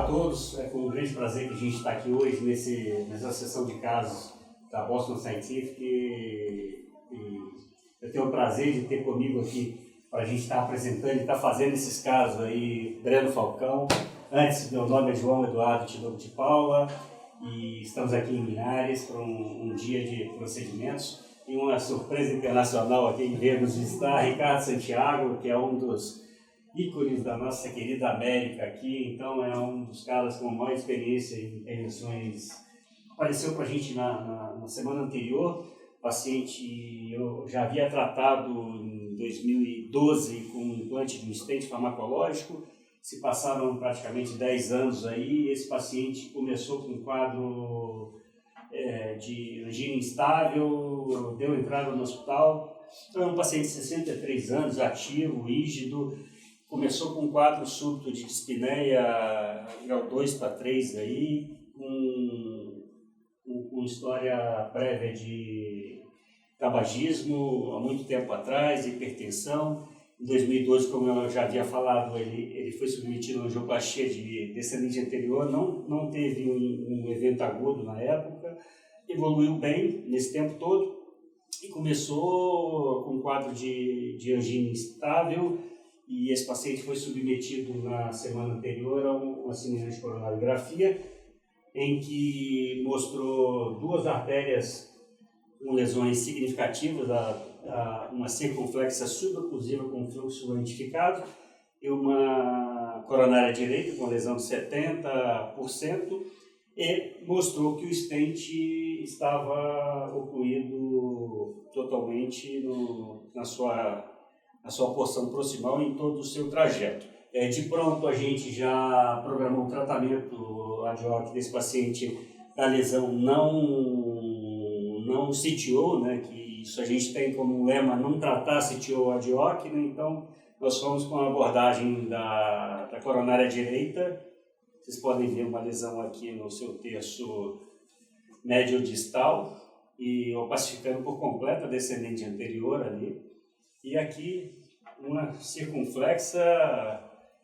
a todos, é com um grande prazer que a gente está aqui hoje nessa sessão de casos da Boston Scientific e eu tenho o prazer de ter comigo aqui para a gente estar apresentando e estar fazendo esses casos aí, Breno Falcão. Antes, meu nome é João Eduardo Tinoco de Paula e estamos aqui em Linhares para um dia de procedimentos e uma surpresa internacional aqui em ver-nos visitar Ricardo Santiago, que é um dos ícones da nossa querida América aqui, então é um dos caras com maior experiência em intervenções. Apareceu para a gente na semana anterior, paciente eu já havia tratado em 2012 com um implante de um stent farmacológico, se passaram praticamente 10 anos aí, esse paciente começou com um quadro de angina instável, deu entrada no hospital, então é um paciente de 63 anos, ativo, rígido, começou com um quadro súbito de dispneia grau 2 para 3 aí, com história prévia de tabagismo há muito tempo atrás, hipertensão. Em 2012, como eu já havia falado, ele foi submetido a angioplastia de descendente anterior, não teve um evento agudo na época, evoluiu bem nesse tempo todo e começou com um quadro de angina instável. E esse paciente foi submetido na semana anterior a uma cineante coronariografia, em que mostrou duas artérias com lesões significativas, uma circunflexa suboclusiva com fluxo lentificado e uma coronária direita com lesão de 70%, e mostrou que o stent estava ocluído totalmente na sua porção proximal em todo o seu trajeto. De pronto, a gente já programou um tratamento ad hoc desse paciente da lesão não CTO, né, que isso a gente tem como lema não tratar CTO ad hoc, né, então nós fomos com a abordagem da coronária direita. Vocês podem ver uma lesão aqui no seu terço médio distal e opacificando por completo a descendente anterior ali. E aqui uma circunflexa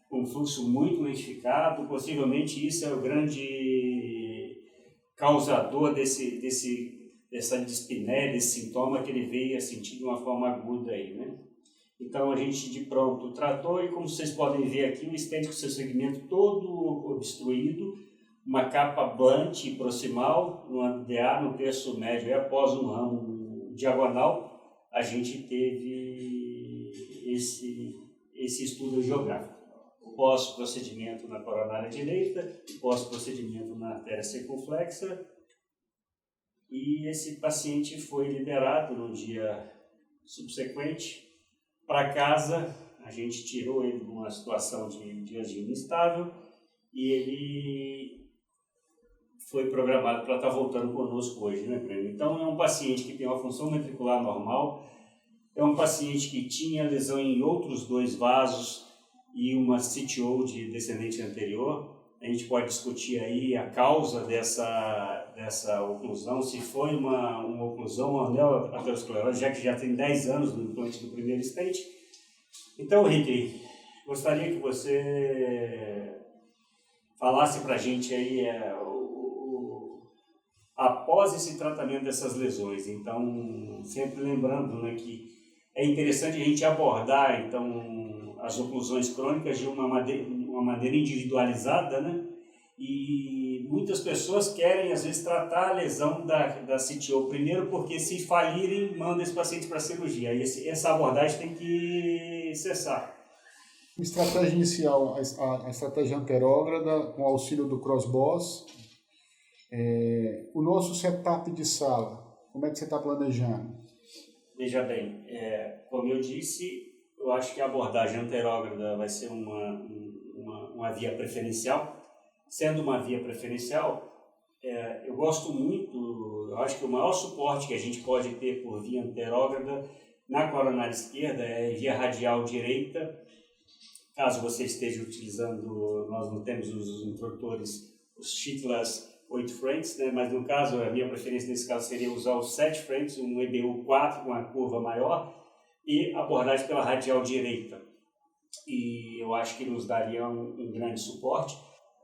com fluxo muito lentificado, possivelmente isso é o grande causador dessa dispneia, desse sintoma que ele veio a sentir de uma forma aguda aí, né? Então a gente de pronto tratou e, como vocês podem ver aqui, o stent com seu segmento todo obstruído, uma capa blunt proximal, no DA, no terço médio e após um ramo diagonal, a gente teve esse estudo geográfico. Pós-procedimento na coronária direita e pós-procedimento na artéria circunflexa. E esse paciente foi liberado no dia subsequente para casa. A gente tirou ele de uma situação de angina instável e ele foi programado para estar voltando conosco hoje, né, Breno? Então, é um paciente que tem uma função ventricular normal, é um paciente que tinha lesão em outros dois vasos e uma CTO de descendente anterior. A gente pode discutir aí a causa dessa oclusão, se foi uma oclusão ou aterosclerose, já que já tem 10 anos no implante do primeiro stent. Então, Rick, gostaria que você falasse para a gente aí após esse tratamento dessas lesões. Então, sempre lembrando, né, que é interessante a gente abordar então as oclusões crônicas de uma maneira individualizada, né? E muitas pessoas querem às vezes tratar a lesão da CTO primeiro, porque se falirem, manda esse paciente para cirurgia. E essa abordagem tem que cessar. Estratégia inicial, a estratégia anterógrada com auxílio do cross-boss. O nosso setup de sala, como é que você está planejando? Veja bem, como eu disse, eu acho que a abordagem anterógrada vai ser uma via preferencial. Sendo uma via preferencial, eu gosto muito, eu acho que o maior suporte que a gente pode ter por via anterógrada na coronária esquerda é via radial direita. Caso você esteja utilizando, nós não temos os introdutores, os Sheetless 8 frames, né? Mas no caso, a minha preferência nesse caso seria usar os 7 frames, um EBU 4 com a curva maior e abordagem pela radial direita. E eu acho que nos daria um grande suporte.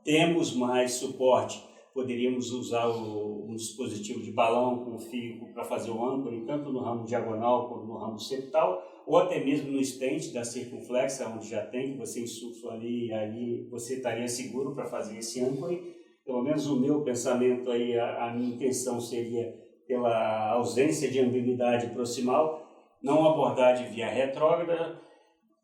temos mais suporte. Poderíamos usar um dispositivo de balão com fio para fazer o âncore, tanto no ramo diagonal como no ramo septal, ou até mesmo no stent da circunflexa, onde já tem, que você insufla ali, e aí você estaria seguro para fazer esse âncore. Pelo menos o meu pensamento aí, a minha intenção seria, pela ausência de ambiguidade proximal, não abordar de via retrógrada.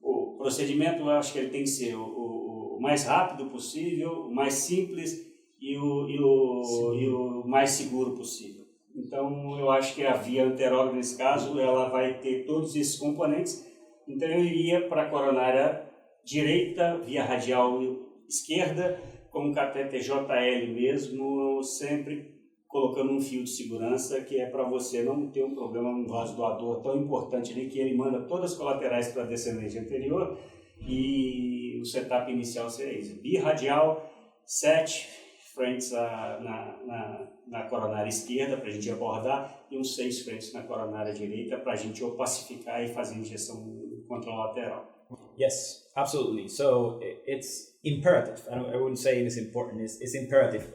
O procedimento, eu acho que ele tem que ser o mais rápido possível, o mais simples e o mais seguro possível. Então, eu acho que a via anterógrada, nesse caso, ela vai ter todos esses componentes. Então, eu iria para a coronária direita, via radial esquerda, com catéter JL mesmo, sempre colocando um fio de segurança, que é para você não ter um problema no vaso doador tão importante ali, que ele manda todas as colaterais para a descendente anterior, e o setup inicial seria isso: birradial, 7 frentes na coronária esquerda para a gente abordar, e uns 6 frentes na coronária direita para a gente opacificar e fazer injeção contralateral. Yes, absolutely. So it's imperative. I wouldn't say it is important. It's imperative.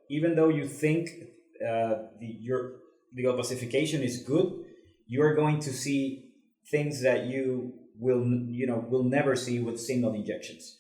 Even though you think the opacification is good, you are going to see things that you will never see with single injections.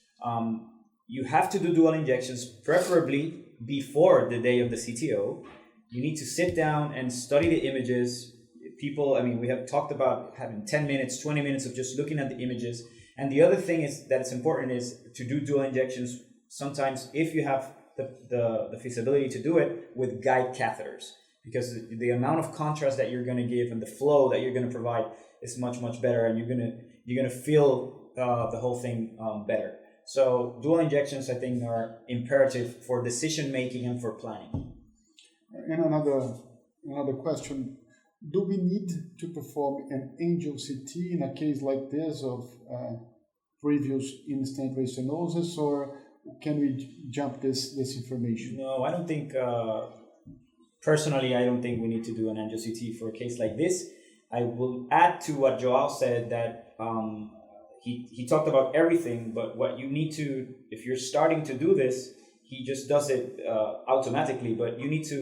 You have to do dual injections, preferably before the day of the CTO. You need to sit down and study the images. People, I mean, we have talked about having 10 minutes, 20 minutes of just looking at the images. And the other thing is that it's important is to do dual injections sometimes if you have the feasibility to do it with guide catheters, because the amount of contrast that you're going to give and the flow that you're going to provide is much, much better, and you're going to feel the whole thing better. So dual injections, I think, are imperative for decision making and for planning. And another question: do we need to perform an angio CT in a case like this of previous in-stent restenosis, or can we jump this information? No, I don't think. Personally, I don't think we need to do an angio CT for a case like this. I will add to what Joao said that he talked about everything, but what you need to, if you're starting to do this, he just does it automatically, but you need to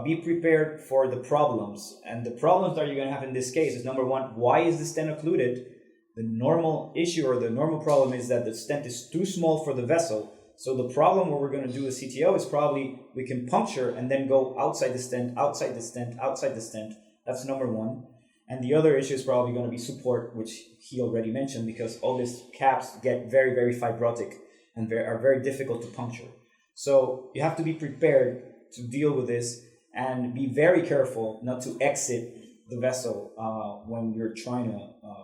be prepared for the problems. And the problems that you're going to have in this case is, number one, why is the stent occluded? The normal issue or the normal problem is that the stent is too small for the vessel. So the problem where we're going to do a CTO is probably we can puncture and then go outside the stent, outside the stent, outside the stent. That's number one. And the other issue is probably going to be support, which he already mentioned, because all these caps get very, very fibrotic and are very difficult to puncture. So you have to be prepared to deal with this and be very careful not to exit the vessel when you're trying to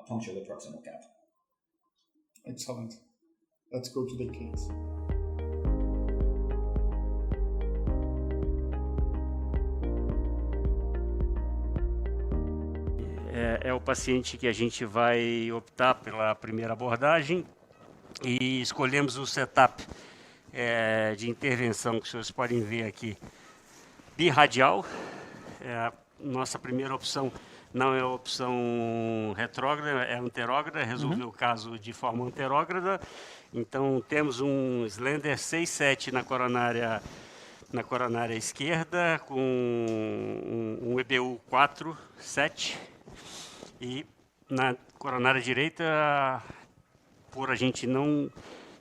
puncture the proximal cap. Excellent. Let's go to the case. É o paciente que a gente vai optar pela primeira abordagem e escolhemos o setup de intervenção que os senhores podem ver aqui. Birradial, nossa primeira opção não é a opção retrógrada, é anterógrada, resolveu o caso de forma anterógrada. Então temos um Slender 6-7 na coronária esquerda, com um EBU 4-7, e na coronária direita, por a gente não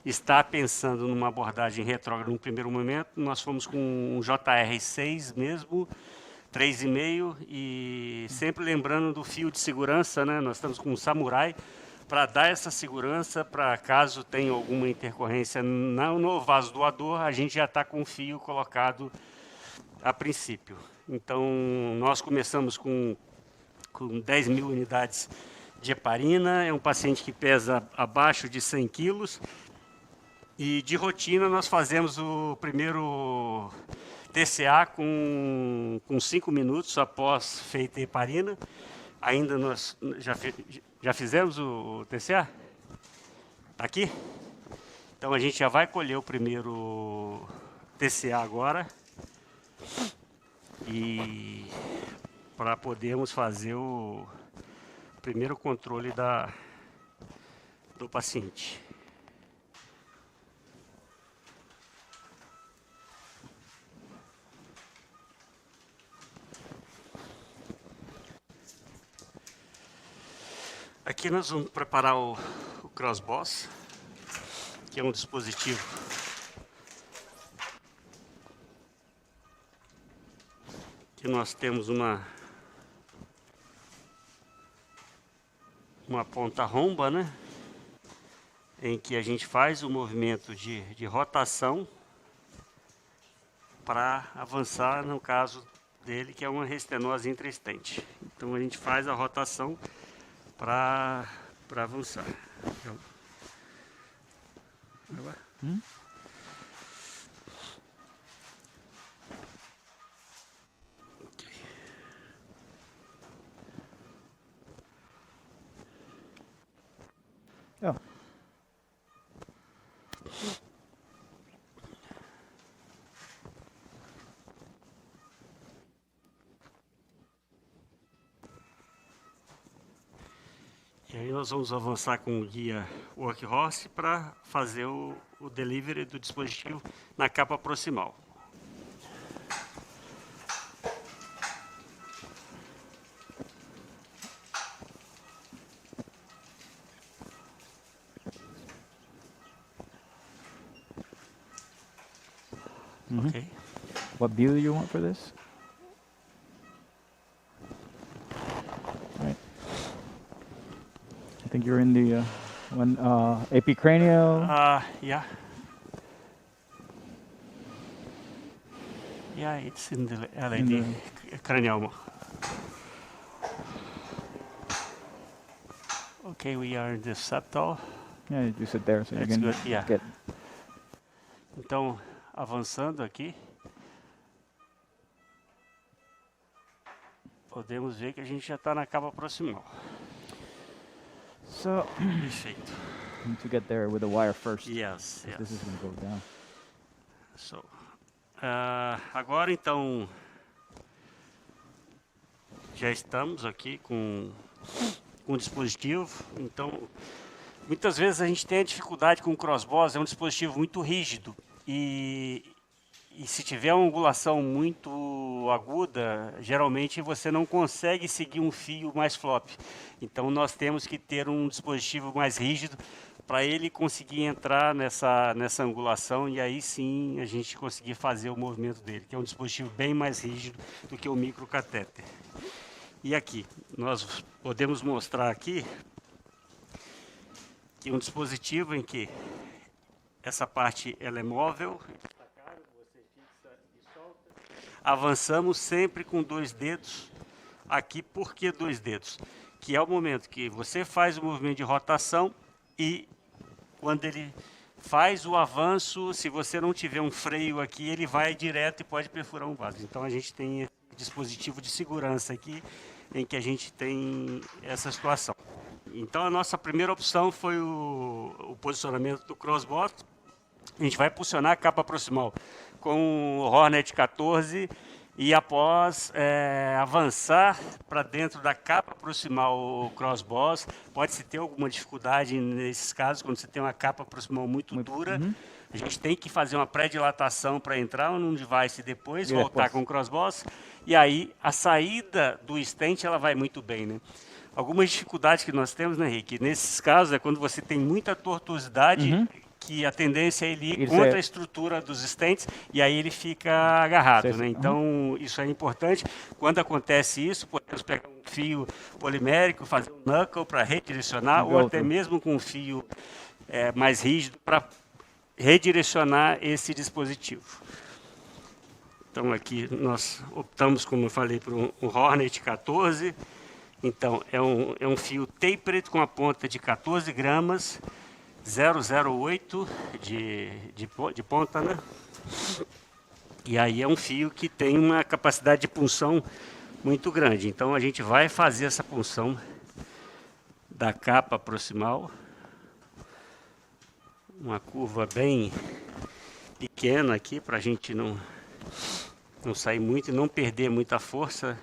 estar pensando numa abordagem retrógrada no primeiro momento, nós fomos com um JR6 mesmo, 3,5, e sempre lembrando do fio de segurança, né? Nós estamos com um Samurai para dar essa segurança, para caso tenha alguma intercorrência no vaso doador, a gente já está com o fio colocado a princípio. Então, nós começamos com 10 mil unidades de heparina, é um paciente que pesa abaixo de 100 quilos, e de rotina nós fazemos o primeiro TCA com 5 minutos após feita a heparina. Ainda nós já fizemos o TCA? Tá aqui? Então a gente já vai colher o primeiro TCA agora, e para podermos fazer o primeiro controle do paciente. Aqui nós vamos preparar o Crossboss, que é um dispositivo que nós temos uma ponta romba, né? Em que a gente faz o movimento de rotação para avançar no caso dele, que é uma restenose intraestente. Então a gente faz a rotação para avançar. Oh. E aí nós vamos avançar com o guia Workhorse para fazer o delivery do dispositivo na capa proximal. Ok. What view do you want for this? Right. I think you're in the epicranial. Yeah. Yeah, it's in the LED cranial. Okay, we are in the septal. Yeah, you sit there so you That's can good, yeah. get. Então, avançando aqui, podemos ver que a gente já está na capa proximal. So Perfeito. you need to get there with the wire first. Yes, yes. This is going to go down. So, agora então já estamos aqui com o dispositivo. Então, muitas vezes a gente tem a dificuldade com o Crossboss, é um dispositivo muito rígido e se tiver uma angulação muito aguda, geralmente você não consegue seguir um fio mais flop. Então nós temos que ter um dispositivo mais rígido para ele conseguir entrar nessa angulação e aí sim a gente conseguir fazer o movimento dele, que é um dispositivo bem mais rígido do que o microcatéter. E aqui, nós podemos mostrar aqui que um dispositivo em que essa parte ela é móvel, você fixa e solta. Avançamos sempre com 2 dedos. Aqui, por que 2 dedos? Que é o momento que você faz o movimento de rotação e quando ele faz o avanço, se você não tiver um freio aqui, ele vai direto e pode perfurar um vaso. Então a gente tem esse dispositivo de segurança aqui, em que a gente tem essa situação. Então a nossa primeira opção foi o posicionamento do Crossboss. A gente vai posicionar a capa proximal com o Hornet 14 e após avançar para dentro da capa proximal o Crossboss, pode-se ter alguma dificuldade nesses casos, quando você tem uma capa proximal muito dura, a gente tem que fazer uma pré-dilatação para entrar num device e depois voltar com o Crossboss, e aí a saída do stent ela vai muito bem, né? Algumas dificuldades que nós temos, né, Rick? Nesses casos é quando você tem muita tortuosidade, que a tendência é ele ir contra a estrutura dos stents e aí ele fica agarrado, né? Então, isso é importante. Quando acontece isso, podemos pegar um fio polimérico, fazer um knuckle para redirecionar, ou até mesmo com um fio mais rígido para redirecionar esse dispositivo. Então, aqui nós optamos, como eu falei, por um Hornet 14. Então, é um fio tapered com a ponta de 14 gramas, 0,08 de ponta, né? E aí é um fio que tem uma capacidade de punção muito grande. Então a gente vai fazer essa punção da capa proximal. Uma curva bem pequena aqui para a gente não sair muito e não perder muita força.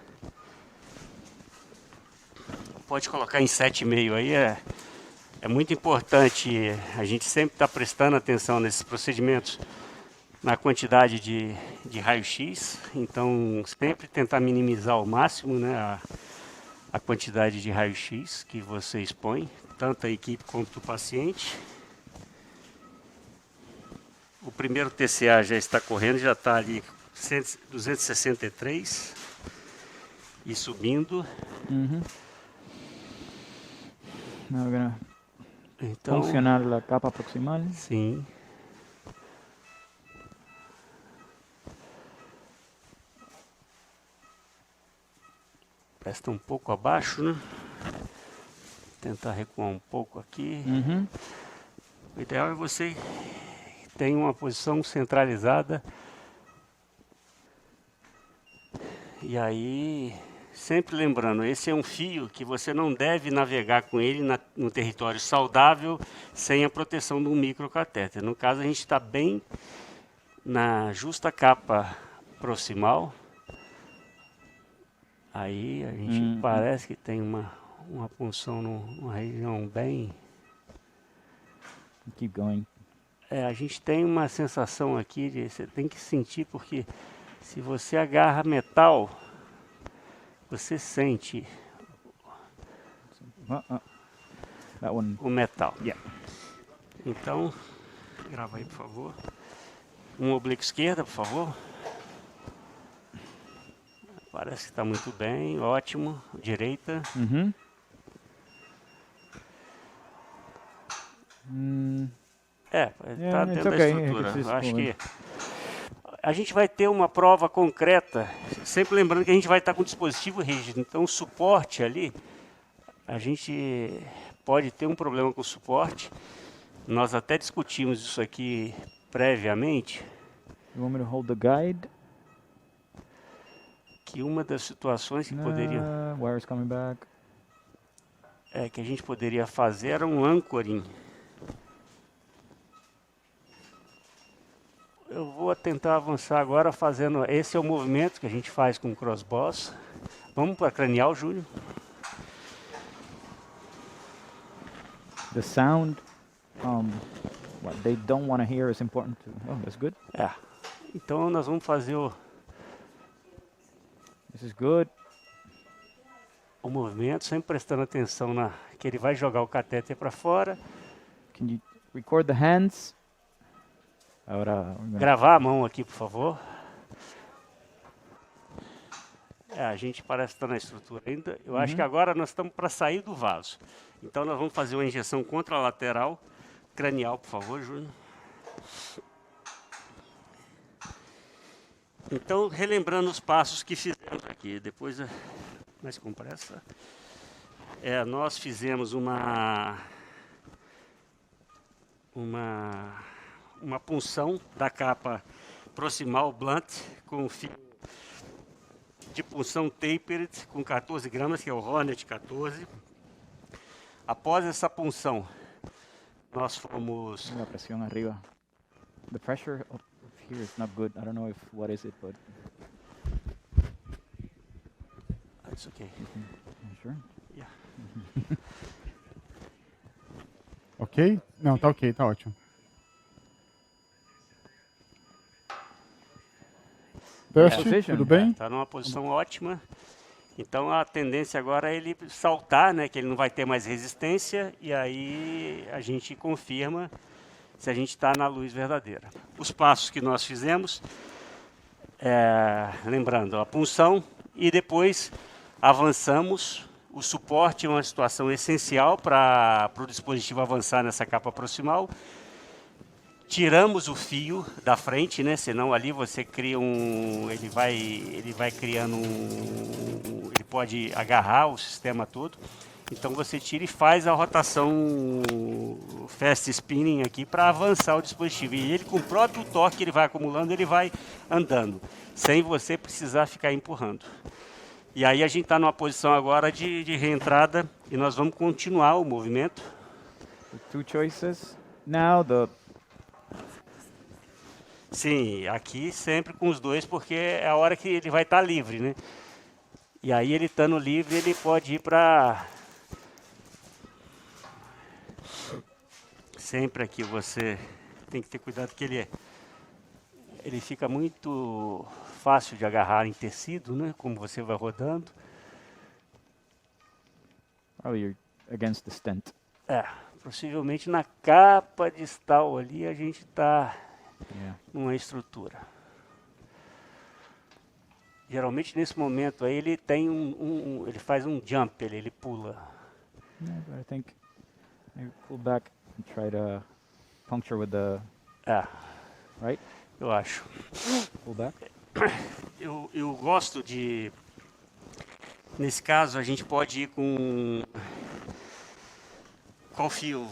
Pode colocar em 7,5 aí, é muito importante a gente sempre estar prestando atenção nesses procedimentos na quantidade de raio-x, então sempre tentar minimizar ao máximo, né, a quantidade de raio-x que você expõe, tanto a equipe quanto o paciente. O primeiro TCA já está correndo, já está ali 263 e subindo. Now we're gonna Então, funcionar la capa proximal. sim. Presta um pouco abaixo, né? Tentar recuar um pouco aqui. O ideal é você ter uma posição centralizada. E aí, sempre lembrando, esse é um fio que você não deve navegar com ele no território saudável sem a proteção de um microcatéter. No caso, a gente está bem na justa capa proximal. Aí a gente parece que tem uma punção numa região bem... Keep going. A gente tem uma sensação aqui, você tem que sentir, porque se você agarra metal, você sente That one. o metal. Yeah. Então, grava aí, por favor. Um oblíquo esquerda, por favor. Parece que está muito bem, ótimo. Direita. Está Yeah, dentro it's da okay. estrutura. It's just Eu acho fluid. que a gente vai ter uma prova concreta, sempre lembrando que a gente vai estar com o dispositivo rígido. Então, o suporte ali, a gente pode ter um problema com o suporte. Nós até discutimos isso aqui previamente. You want me to hold the guide? Que uma das situações que poderia... Wires coming back. que a gente poderia fazer era um anchoring. Eu vou tentar avançar agora fazendo... Esse é o movimento que a gente faz com o crossboss. Vamos para cranial, Júlio. The sound, what they don't want to hear is important too. Oh, that's good. Então nós vamos fazer This is good. o movimento, sempre prestando atenção que ele vai jogar o catéter para fora. Can you record the hands? Ahora, we're gonna- Gravar a mão aqui, por favor. A gente parece estar na estrutura ainda. Eu acho que agora nós estamos para sair do vaso. Então nós vamos fazer uma injeção contralateral, cranial, por favor, Júnior. Então, relembrando os passos que fizemos aqui, depois, mais com pressa, nós fizemos uma punção da capa proximal blunt com fio de punção tapered com 14 gramas, que é o Hornet 14. Após essa punção, nós fomos... La presión arriba. The pressure up here is not good. I don't know what is it, but It's okay. sure. Yeah. Ok? Não, tá ok, tá ótimo. Teste, Position. tudo bem? Está numa posição ótima. Então a tendência agora é ele saltar, né? Que ele não vai ter mais resistência. E aí a gente confirma se a gente está na luz verdadeira. Os passos que nós fizemos, lembrando, a punção e depois avançamos. O suporte é uma situação essencial para o dispositivo avançar nessa capa proximal. Tiramos o fio da frente, né? Senão ali você cria ele vai criando ele pode agarrar o sistema todo. Então você tira e faz a rotação fast spinning aqui para avançar o dispositivo. E ele, com o próprio torque que ele vai acumulando, ele vai andando, sem você precisar ficar empurrando. E aí a gente está numa posição agora de reentrada e nós vamos continuar o movimento. The two choices. Now Sim, aqui sempre com os dois, porque é a hora que ele vai estar livre, né? E aí ele estando livre, ele pode ir para... Sempre aqui você tem que ter cuidado que ele fica muito fácil de agarrar em tecido, né? Como você vai rodando. Probably you're against the stent. Possivelmente na capa distal ali a gente está Yeah. numa estrutura. Geralmente nesse momento aí ele tem ele faz um jump, ele pula. Yeah, but I think maybe pull back and try to puncture with the right. Eu acho. Pull back. Eu gosto de... Nesse caso, a gente pode ir com... Qual fio?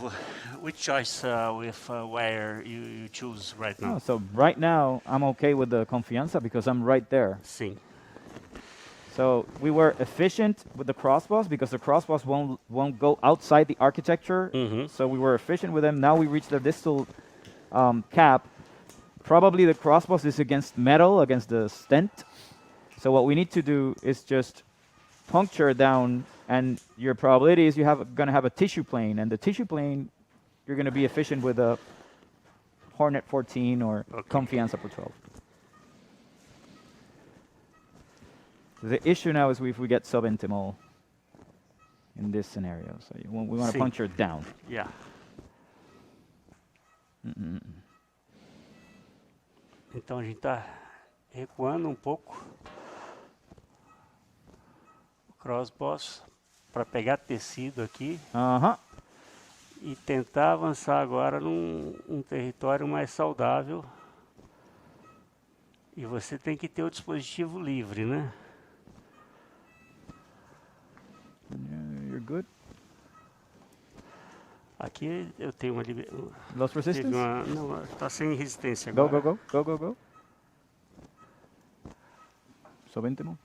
Which choice with wire you choose right now? Oh, so right now I'm okay with the Confianza because I'm right there. Sim. So we were efficient with the crossbows because the crossbows won't go outside the architecture. Uhum. So we were efficient with them. Now we reach the distal cap. Probably the crossbows is against metal, against the stent. So what we need to do is just puncture down, and your probability is gonna have a tissue plane, and the tissue plane you're gonna be efficient with a Hornet 14 or Okay. Confianza for 12. The issue now is if we get subintimal in this scenario. So we want to Sim. puncture down. Yeah. Então a gente está recuando um pouco o crossbows para pegar tecido aqui Uh-huh. e tentar avançar agora num território mais saudável. E você tem que ter o dispositivo livre, né? Yeah, you're good. Aqui eu tenho uma Lost resistance? Não, está sem resistência Go, agora. go. Subintimal?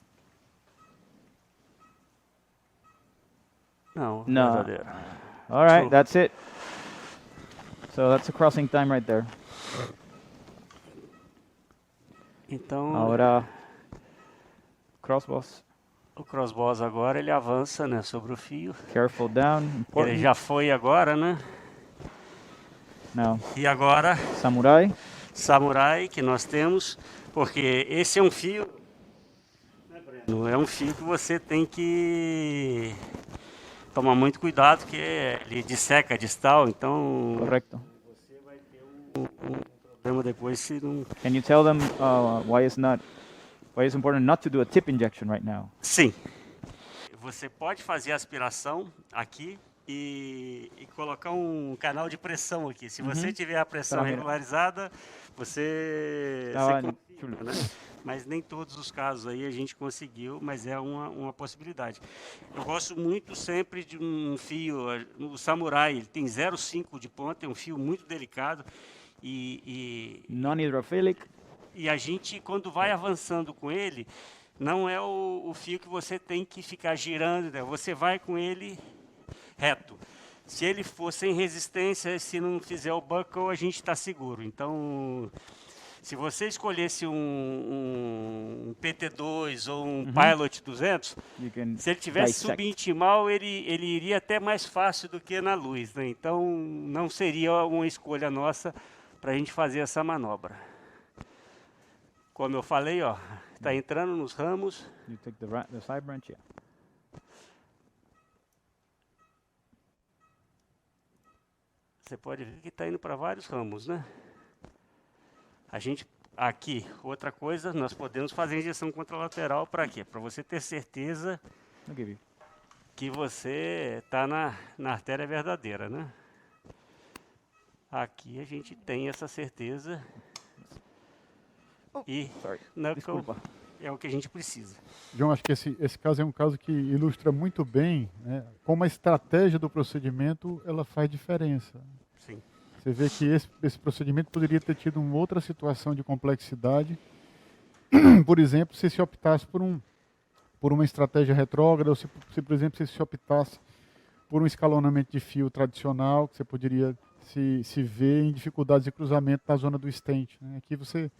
Não, No. verdadeiro. All right, So- that's it. So that's a crossing time right there. Então, Ahora, crossbows. o crossbows agora ele avança, né, sobre o fio. Careful down, Ele important. já foi agora, né? Now, E agora, samurai. samurai que nós temos, porque esse é um fio, né, Breno? É um fio que você tem que tomar muito cuidado, que ele disseca a distal, então Correcto. você vai ter um problema depois se não... Can you tell them why it's important not to do a tip injection right now? Sim. Você pode fazer aspiração aqui e colocar um canal de pressão aqui. Se você tiver a pressão Tá bem. regularizada, você Tá bem. confirma, né? Mas nem todos os casos aí a gente conseguiu, mas é uma possibilidade. Eu gosto muito sempre de um fio, o Samurai, ele tem 0,5 de ponta, é um fio muito delicado e Non-hydrophilic. a gente, quando vai avançando com ele, não é o fio que você tem que ficar girando, né? Você vai com ele reto. Se ele for sem resistência, se não fizer o buckle, a gente está seguro. Então, se você escolhesse um PT2 ou um Pilot 200, You can se ele tivesse dissect. subintimal, ele iria até mais fácil do que na luz, né? Então, não seria uma escolha nossa para a gente fazer essa manobra. Como eu falei, ó, está entrando nos ramos. You take the side branch, yeah. Você pode ver que está indo para vários ramos, né? A gente, aqui, outra coisa, nós podemos fazer injeção contralateral para quê? Para você ter certeza I'll give you. que você está na artéria verdadeira, né? Aqui a gente tem essa certeza e Sorry. knuckle Desculpa. é o que a gente precisa. João, acho que esse caso é um caso que ilustra muito bem, né, como a estratégia do procedimento ela faz diferença. Sim. Você vê que esse procedimento poderia ter tido uma outra situação de complexidade. Por exemplo, se optasse por uma estratégia retrógrada, ou se, por exemplo, se optasse por um escalonamento de fio tradicional, que você poderia se ver em dificuldades de cruzamento na zona do stent, né? Aqui você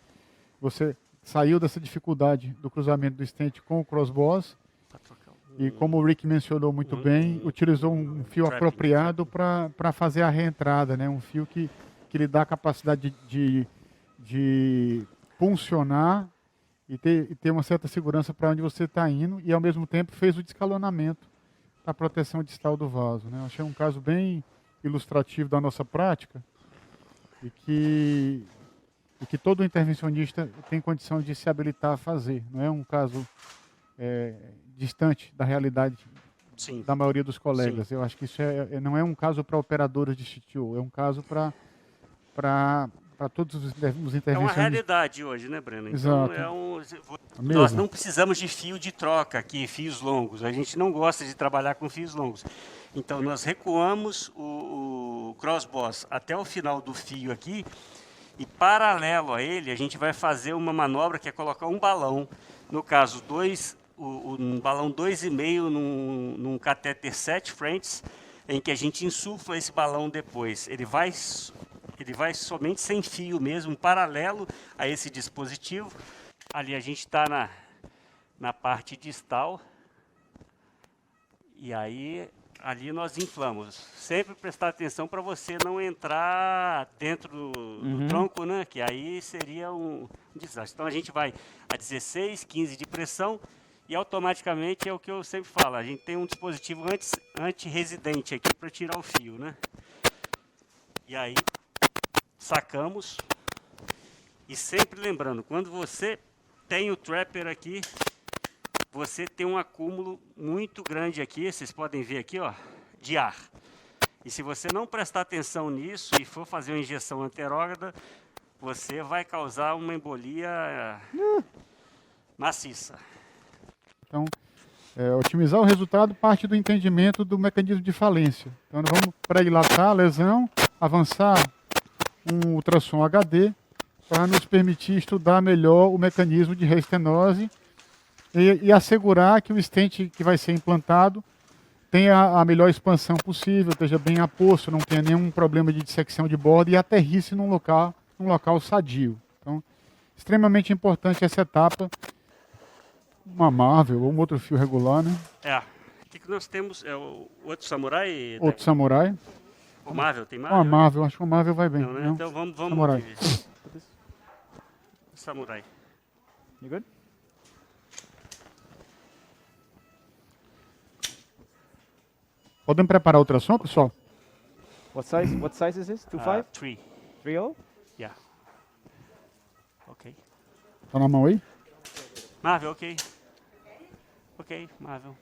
saiu dessa dificuldade do cruzamento do stent com o crossbows Pra trocar e, como o Rick mencionou muito bem, utilizou um fio Trapping. apropriado para fazer a reentrada, né? Um fio que lhe dá a capacidade de funcionar e ter uma certa segurança para onde você está indo, e ao mesmo tempo fez o descalonamento da proteção distal do vaso, né? Eu achei um caso bem ilustrativo da nossa prática e que todo intervencionista tem condição de se habilitar a fazer. Não é um caso distante da realidade Sim. da maioria dos colegas. Sim. Eu acho que isso não é um caso para operadores de CTO, é um caso para todos os É intervencionistas. uma realidade hoje, né, Breno? Exato. Então, Mesmo. nós não precisamos de fio de troca aqui, fios longos. A gente não gosta de trabalhar com fios longos. Então, nós recuamos o crossboss até o final do fio aqui e, paralelo a ele, a gente vai fazer uma manobra que é colocar um balão, no caso, um balão 2,5 num catéter 7 frentes, em que a gente insufla esse balão depois. Ele vai somente sem fio mesmo, paralelo a esse dispositivo. Ali a gente está na parte distal. E aí, ali nós inflamos. Sempre prestar atenção para você não entrar dentro do tronco, né? Que aí seria um desastre. Então a gente vai a 16, 15 de pressão e automaticamente é o que eu sempre falo. A gente tem um dispositivo anti-residente aqui para tirar o fio, né? E aí sacamos. E sempre lembrando, quando você tem o trapper aqui, você tem um acúmulo muito grande aqui, vocês podem ver aqui, ó, de ar. E se você não prestar atenção nisso e for fazer uma injeção anterógrada, você vai causar uma embolia maciça. Então, otimizar o resultado parte do entendimento do mecanismo de falência. Então, nós vamos pré-dilatar a lesão, avançar um ultrassom HD para nos permitir estudar melhor o mecanismo de reestenose e assegurar que o stent que vai ser implantado tenha a melhor expansão possível, esteja bem aposto, não tenha nenhum problema de dissecção de borda e aterrisse num local sadio. Então, extremamente importante essa etapa. Uma Marvel ou um outro fio regular, né? O que nós temos? É o outro samurai? Outro samurai. O Marvel, tem Marvel? Uma Marvel, acho que o Marvel vai bem. Não, né? Não? Então vamos Samurai. Samurai. You good? Podemos preparar o ultrassom, pessoal? What size is this? 2.5? 3. 3.0? Yeah. Ok. Tá na mão aí? Marvel, ok. Ok, Marvel.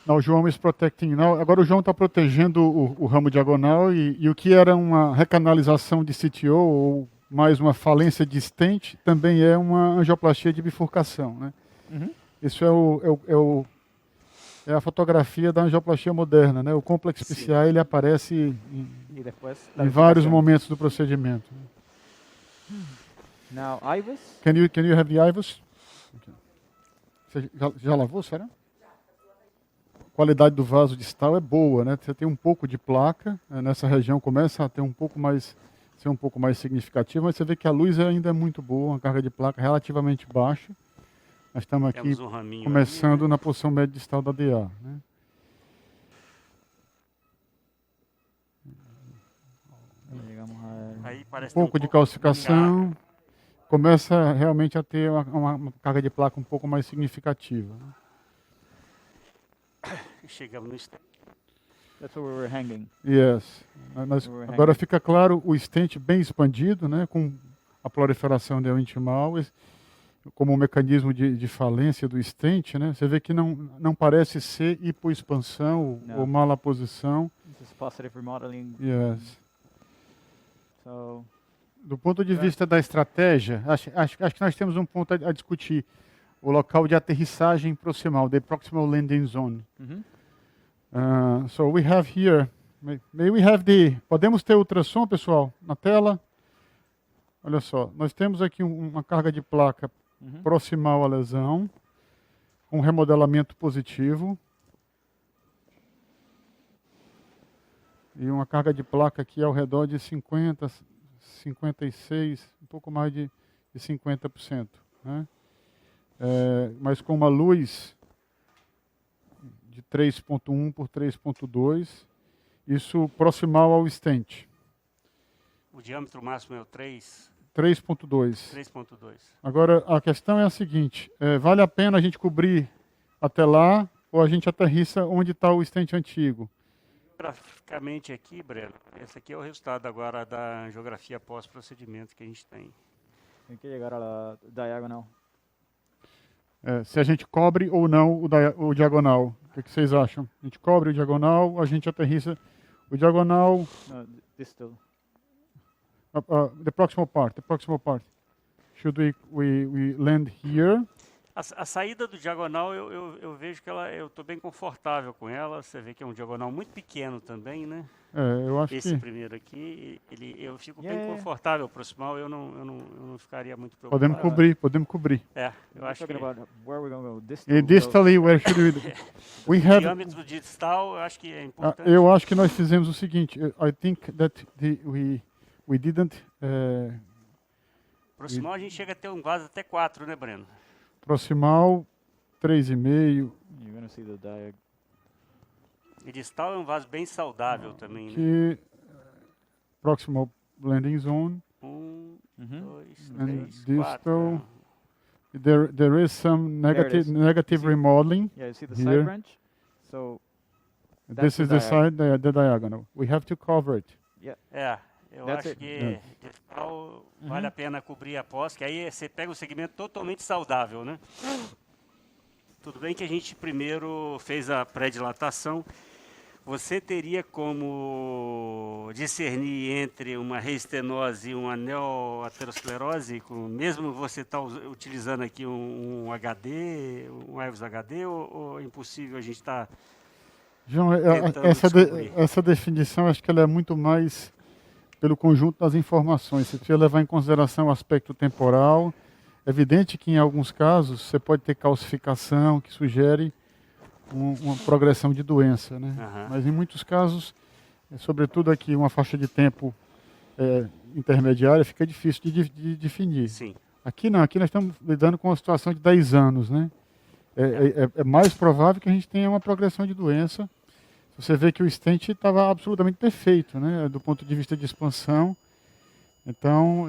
Não, o João is protecting. Não, agora o João está protegendo o ramo diagonal e o que era uma recanalização de CTO ou mais uma falência de stent também é uma angioplastia de bifurcação, né? Isso é a fotografia da angioplastia moderna, né? O complexo PCI ele aparece em vários momentos do procedimento. Now, IVUS? Can you have the IVUS? Okay. Você já lavou, será? A qualidade do vaso distal é boa, né? Você tem um pouco de placa, nessa região começa a ter ser um pouco mais significativo, mas você vê que a luz ainda é muito boa, uma carga de placa relativamente baixa. Nós estamos aqui começando ali, né? Na posição média distal da DA, né? Aí parece um pouco de calcificação, começa realmente a ter uma carga de placa um pouco mais significativa, né? Chegamos no stent. That's where we were hanging. Yes. Agora fica claro o stent bem expandido, né, com a proliferação do intimal, como um mecanismo de falência do stent, né? Você vê que não parece ser hipoexpansão ou malaposição. This is positive remodeling. Yes. So, do ponto de vista da estratégia, acho que nós temos um ponto a discutir. O local de aterrissagem proximal, the proximal landing zone. So we have here, may we have podemos ter ultrassom, pessoal, na tela? Olha só, nós temos aqui uma carga de placa proximal à lesão, com remodelamento positivo. E uma carga de placa aqui ao redor de 50, 56, um pouco mais de 50%, né? Mas com uma luz de 3.1 por 3.2, isso proximal ao stent. O diâmetro máximo é o 3? 3.2. 3.2. Agora, a questão é a seguinte, vale a pena a gente cobrir até lá ou a gente aterrissa onde está o stent antigo? Graficamente aqui, Breno, esse aqui é o resultado agora da geografia pós-procedimento que a gente tem. Tem que chegar a la diagonal. Se a gente cobre ou não o diagonal. O que vocês acham? A gente cobre o diagonal, a gente aterrissa o diagonal. No, distal. The proximal part. Should we land here? A saída do diagonal, eu vejo que eu estou bem confortável com ela. Você vê que é um diagonal muito pequeno também, né? Eu acho Esse que primeiro aqui, eu fico bem Yeah. confortável. Proximal, eu não ficaria muito preocupado. podemos cobrir. Eu acho que Talking about where we're going to go. Distal. E distally, where should we o have? diâmetro distal, eu acho que é importante. Eu acho que nós fizemos o seguinte. I think that we didn't Proximal a gente chega a ter um vaso até 4, né, Breno? proximal 3,5. You're going to see the diag. E distal é um vaso bem saudável também, né? Que proximal landing zone. 1, 2, And 3, distal. 4. There is some There it is. negative See? remodeling. Yeah, you see the Here. side branch? So This That's the is the side, the diagonal. We have to cover it. Eu That's acho it. que distal vale a pena cobrir a pós, que aí você pega um segmento totalmente saudável, né? Tudo bem que a gente primeiro fez a pré-dilatação. Você teria como discernir entre uma reestenose e uma neoaterosclerose, mesmo você está utilizando aqui um HD, um EVOS HD, ou é impossível a gente estar... João, Tentando descobrir. essa definição, acho que ela é muito mais pelo conjunto das informações. Você precisa levar em consideração o aspecto temporal. É evidente que em alguns casos você pode ter calcificação que sugere uma progressão de doença, né? Aham. Mas em muitos casos, sobretudo aqui uma faixa de tempo intermediária, fica difícil de definir. Sim. Aqui não, aqui nós estamos lidando com uma situação de 10 anos, né? É mais provável que a gente tenha uma progressão de doença. Você vê que o stent estava absolutamente perfeito, né? Do ponto de vista de expansão. Então,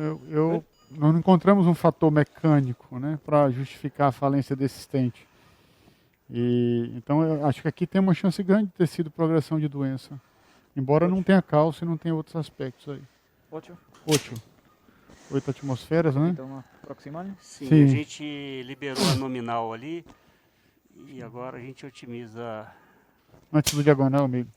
nós não encontramos um fator mecânico, né, para justificar a falência desse stent. Então, eu acho que aqui tem uma chance grande de ter sido progressão de doença. Embora não tenha cálcio e não tenha outros aspectos aí. 8. 8 atmosferas, né? Então, proximal. Sim, Sim. a gente liberou a nominal ali e agora a gente otimiza. Antes do diagonal, maybe.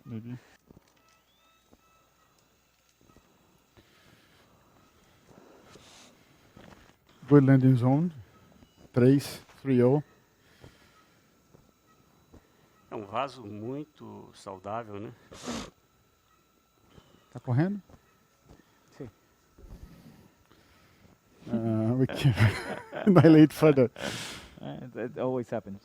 Good landing zone. 3,30. É um vaso muito saudável, né? Tá correndo? Sim. We can dilate further. It always happens.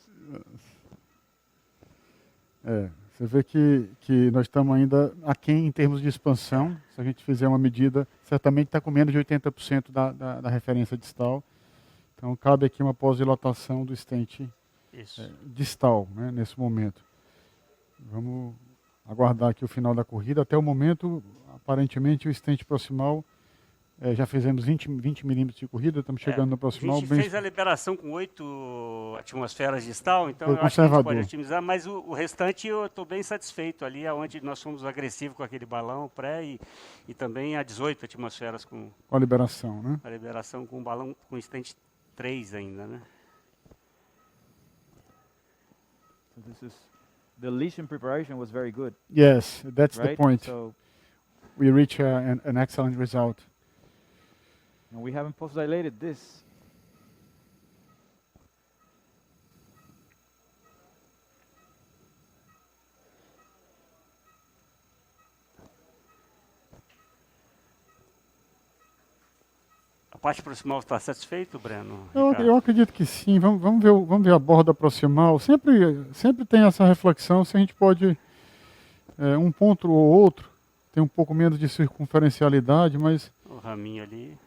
Você vê que nós estamos ainda aquém em termos de expansão. Se a gente fizer uma medida, certamente está com menos de 80% da referência distal. Então, cabe aqui uma pós-dilatação do stent Isso. distal, né, nesse momento. Vamos aguardar aqui o final da corrida. Até o momento, aparentemente, o stent proximal, já fizemos 20 milímetros de corrida, estamos chegando no proximal. A gente fez a liberação com 8 atmosferas distal, então Foi eu acho que a gente conservador. pode otimizar, mas o restante eu estou bem satisfeito ali, onde nós fomos agressivos com aquele balão pré e também a 18 atmosferas com Com a liberação, né? a liberação com o balão com stent 3 ainda, né? So this is the lesion preparation was very good, Yes, that's the right? point. So We reach an excellent result. and we haven't post-dilated this. A parte proximal está satisfeito, Breno? Eu Ricardo? acredito que sim. Vamos ver a borda proximal. Sempre tem essa reflexão se a gente pode, um ponto ou outro, tem um pouco menos de circunferencialidade, mas O raminho ali.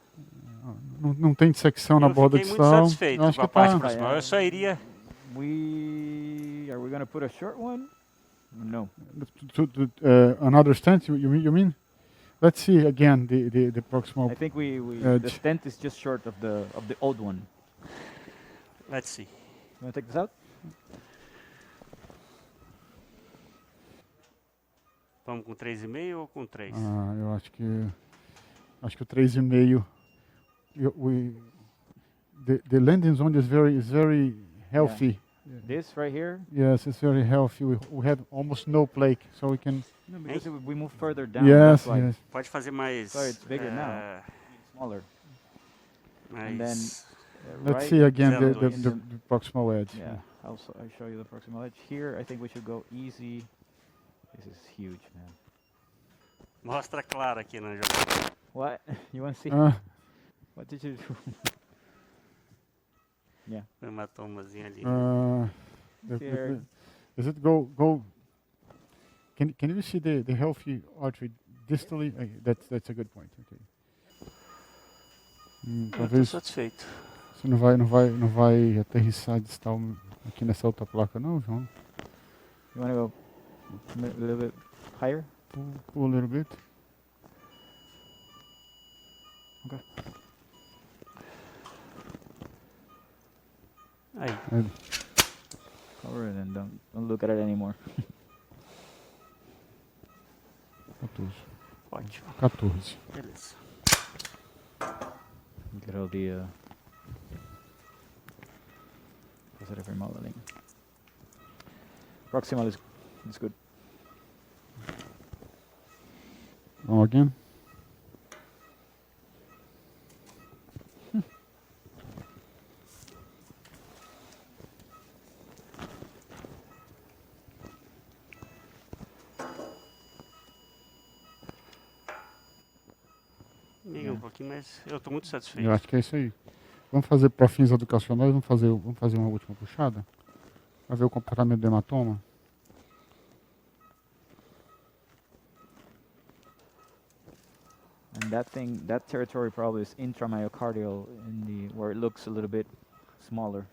não tem dissecção na borda fiquei de muito sal. satisfeito Eu acho com a que parte tá, proximal. Eu só iria... Are we going to put a short one? No. another stent, you mean? Let's see again the proximal. I think the Edge. stent is just short of the old one. Let's see. You want to take this out? Vamos com 3,5 ou com 3? Eu acho que o 3,5. The landing zone is very healthy. This right here, Yes, it's very healthy. We have almost no plague, so we can. no, because we move further down. Yes, that's why yes. Pode fazer mais... Sorry, it's bigger now. Smaller. And then mais... Let's right, see again the 0.2. the proximal edge. Yeah, I'll show you the proximal edge here. I think we should go easy. This is huge, man. Mostra claro aqui, né, João? What? You want to see? What did you do? Yeah. Foi uma tomazinha ali. Does it go? Can you see the healthy artery distally? That's a good point. Okay. Eu tô Talvez satisfeito. você não vai aterrissar distal aqui nessa outra placa, não, João? You want to go a little bit higher? Pull a little bit. Okay. Aí, Cover it and don't look at it anymore. 14. ótimo. 14. Beleza. Get all the positive remodeling. Proximal is good. Wrong again. Liga um pouquinho, mas eu tô muito satisfeito. Eu acho que é isso aí. Vamos fazer para fins educacionais, vamos fazer uma última puxada? Para ver o comportamento do hematoma. And that territory probably is intramyocardial in where it looks a little bit smaller.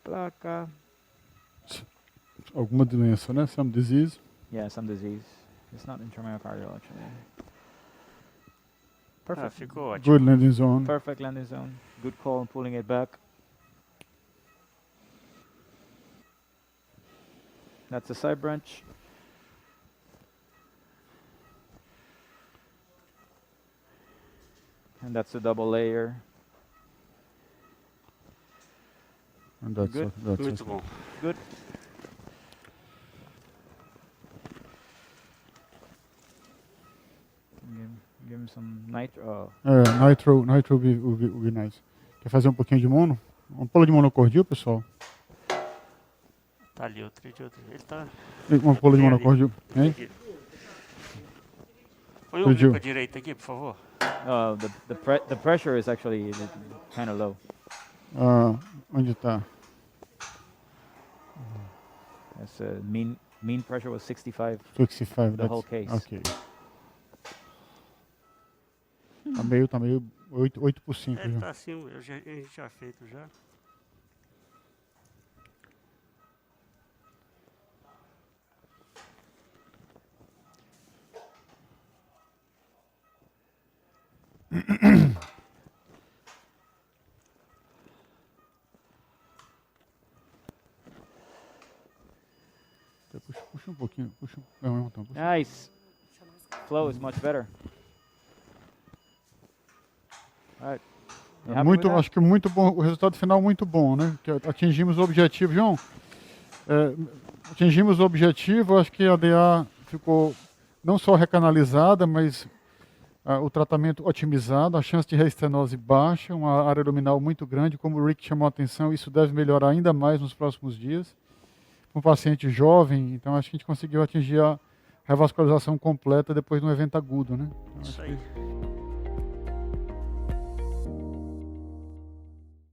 Placa. Alguma doença, né? Some disease. Yeah, some disease. It's not intramyocardial actually. Ah, Perfect. ficou ótimo. Good landing zone. Perfect landing zone. Good call on pulling it back. That's the side branch. And that's the double layer. And that's Good. Muito bom. Good. Give him some nitro. Nitro will be nice. Quer fazer um pouquinho de mono? Uma pula de monocordil, pessoal? Tá ali, outro. Ele tá... Uma pula de Tem ali. monocordil. Hein? Aqui. Põe o Pediu. bico à direita aqui, por favor. The pressure is actually kind of low. Onde está? That's mean pressure was 65. 65. The whole case. Ok. Tá meio 8 por 5 Ele já. tá assim, a gente já feito já. Puxa um pouquinho. Não, então. Puxa. Nice. Flow is much better. All right. You happy with that? Acho que muito bom, o resultado final muito bom, né? Que atingimos o objetivo, João. Atingimos o objetivo, acho que a DA ficou não só recanalizada, mas o tratamento otimizado, a chance de reestenose baixa, uma área luminal muito grande, como o Rick chamou a atenção, isso deve melhorar ainda mais nos próximos dias. Um paciente jovem, então acho que a gente conseguiu atingir a revascularização completa depois de um evento agudo, né? Então, Isso acho que aí.